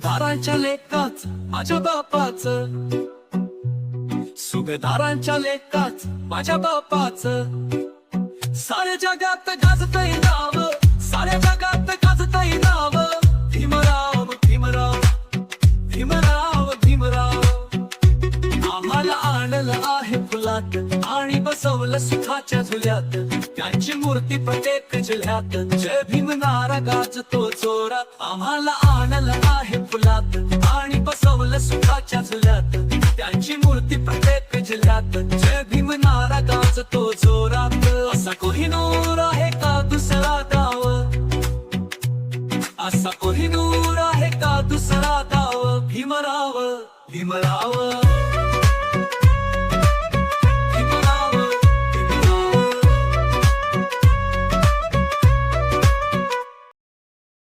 सुभेदारांच्या लेखात माझ्या बापाचं, सुभेदारांच्या लेखात माझ्या बापाचं, साऱ्या जगात गाजतय नाव, साऱ्या जगात गाजतय नाव, भीमराव भीमराव भीमराव भीमराव. आम्हाला आणलं आहे फुलात आणि बसवलं सुखाच्या झुल्यात, त्यांची मूर्ती प्रत्येक जिल्ह्यात, जय भीम नारा गाजतो जोरात. आम्हाला आणलं आहे फुलात आणि बसवलं सुखाच्या झुल्यात, त्यांची मूर्ती प्रत्येक जिल्ह्यात, जय भीम नारा गाजतो जोरात. असा कोहिनूर आहे का दुसरा गाव, असा कोहिनूर आहे का दुसरा गाव, भीमराव भीमराव.